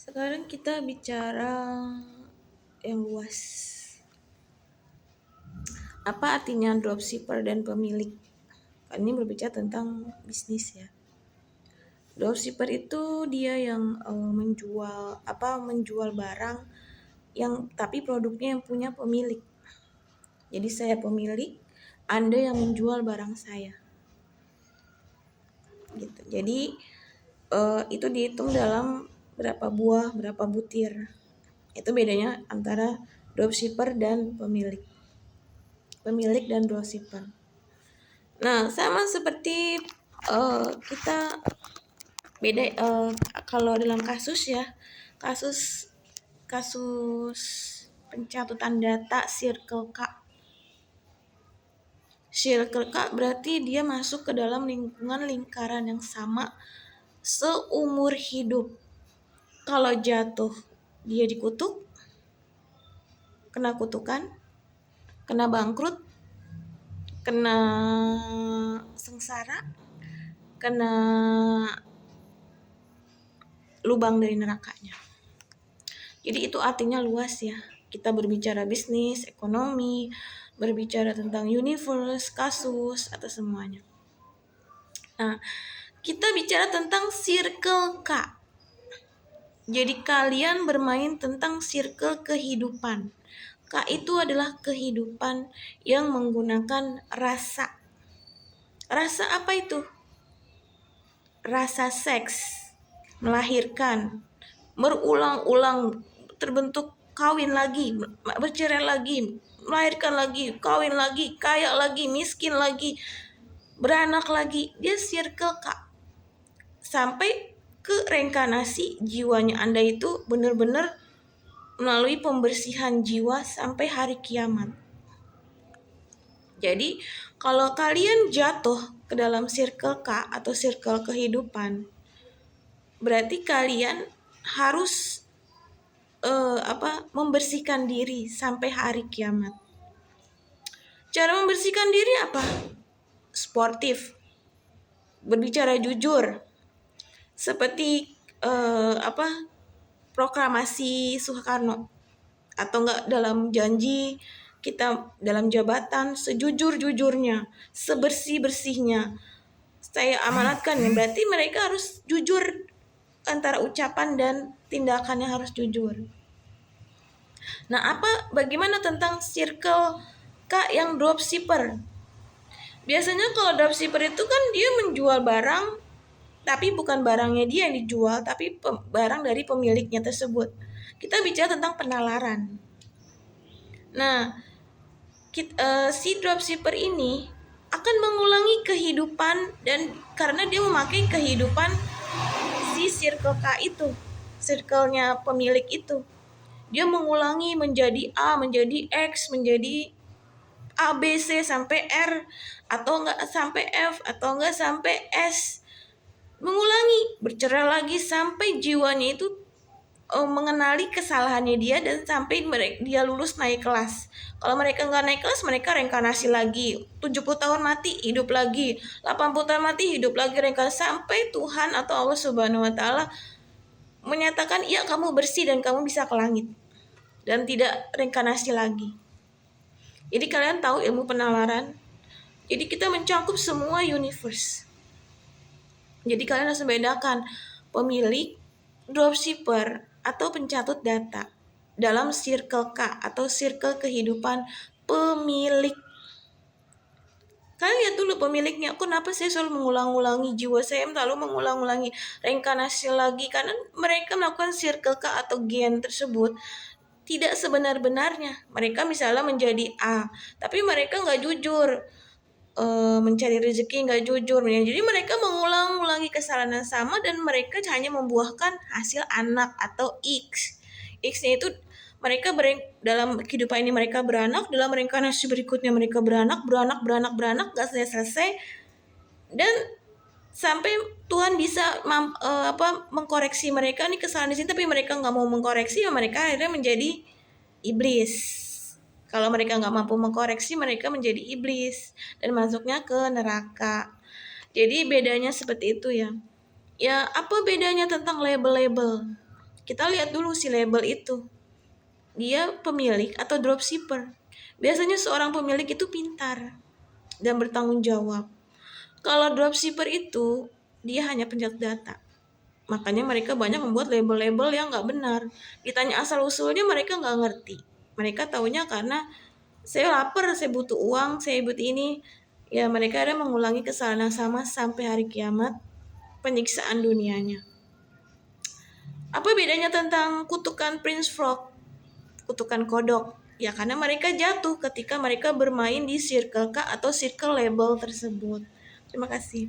Sekarang kita bicara yang luas. Apa artinya dropshipper dan pemilik? Ini berbicara tentang bisnis ya. Dropshipper itu dia yang menjual barang yang tapi produknya yang punya pemilik. Jadi saya pemilik, Anda yang menjual barang saya. Gitu. Jadi itu dihitung dalam berapa buah, berapa butir. Itu bedanya antara dropshipper dan pemilik. Pemilik dan dropshipper. Nah, sama seperti kita beda kalau dalam kasus ya, kasus kasus pencatutan data Circle K. Circle K berarti dia masuk ke dalam lingkungan lingkaran yang sama seumur hidup. Kalau jatuh dia dikutuk, kena kutukan, kena bangkrut, kena sengsara, kena lubang dari nerakanya. Jadi itu artinya luas ya. Kita berbicara bisnis, ekonomi, berbicara tentang universe, kasus, atau semuanya. Nah, kita bicara tentang circle K. Jadi kalian bermain tentang circle kehidupan. K itu adalah kehidupan yang menggunakan rasa. Rasa apa itu? Rasa seks, melahirkan, berulang-ulang terbentuk kawin lagi, bercerai lagi, melahirkan lagi, kawin lagi, kaya lagi, miskin lagi, beranak lagi. Dia circle K. Sampai ke reinkarnasi jiwanya Anda itu benar-benar melalui pembersihan jiwa sampai hari kiamat. Jadi, kalau kalian jatuh ke dalam circle K atau circle kehidupan, berarti kalian harus membersihkan diri sampai hari kiamat. Cara membersihkan diri apa? Sportif, berbicara jujur, seperti proklamasi Soekarno, atau enggak dalam janji kita dalam jabatan sejujur-jujurnya, sebersih-bersihnya. Saya amanatkan ya, berarti mereka harus jujur antara ucapan dan tindakannya harus jujur. Nah, bagaimana tentang circle K yang dropshipper? Biasanya kalau dropshipper itu kan dia menjual barang, tapi bukan barangnya dia yang dijual, tapi barang dari pemiliknya tersebut. Kita bicara tentang penalaran. Nah, si dropshipper ini akan mengulangi kehidupan, dan karena dia memakai kehidupan si circle K itu, circle-nya pemilik itu. Dia mengulangi menjadi A, menjadi X, menjadi A, B, C sampai R, atau enggak sampai F, atau enggak sampai S. Mengulangi, bercerai lagi sampai jiwanya itu mengenali kesalahannya dia dan sampai dia lulus naik kelas. Kalau mereka nggak naik kelas, mereka reinkarnasi lagi. 70 tahun mati, hidup lagi. 80 tahun mati, hidup lagi, reinkarnasi sampai Tuhan atau Allah Subhanahu wa taala menyatakan, "Iya, kamu bersih dan kamu bisa ke langit." Dan tidak reinkarnasi lagi. Jadi kalian tahu ilmu penalaran. Jadi kita mencakup semua universe. Jadi kalian harus membedakan pemilik, dropshipper, atau pencatut data dalam circle K atau circle kehidupan pemilik. Kalian lihat dulu pemiliknya. Kenapa saya selalu mengulang-ulangi jiwa saya, selalu mengulang-ulangi reinkarnasi lagi? Karena mereka melakukan circle K atau gen tersebut tidak sebenar-benarnya. Mereka misalnya menjadi A, tapi mereka nggak jujur, mencari rezeki nggak jujur. Jadi mereka mengulang-ulangi kesalahan yang sama dan mereka hanya membuahkan hasil anak atau X. X-nya itu mereka dalam kehidupan ini mereka beranak, dalam reinkarnasi berikutnya mereka beranak, nggak selesai, dan sampai Tuhan bisa mengkoreksi mereka nih kesalahan di sini, tapi mereka nggak mau mengkoreksi, mereka akhirnya menjadi iblis. Kalau mereka nggak mampu mengkoreksi, mereka menjadi iblis dan masuknya ke neraka. Jadi bedanya seperti itu ya. Ya, apa bedanya tentang label-label? Kita lihat dulu si label itu, dia pemilik atau dropshipper. Biasanya seorang pemilik itu pintar dan bertanggung jawab. Kalau dropshipper itu dia hanya pencetak data. Makanya mereka banyak membuat label-label yang nggak benar. Ditanya asal usulnya mereka nggak ngerti. Mereka taunya karena saya lapar, saya butuh uang, saya butuh ini. Ya mereka ada mengulangi kesalahan yang sama sampai hari kiamat, penyiksaan dunianya. Apa bedanya tentang kutukan Prince Frog, kutukan kodok? Ya karena mereka jatuh ketika mereka bermain di circle K atau circle label tersebut. Terima kasih.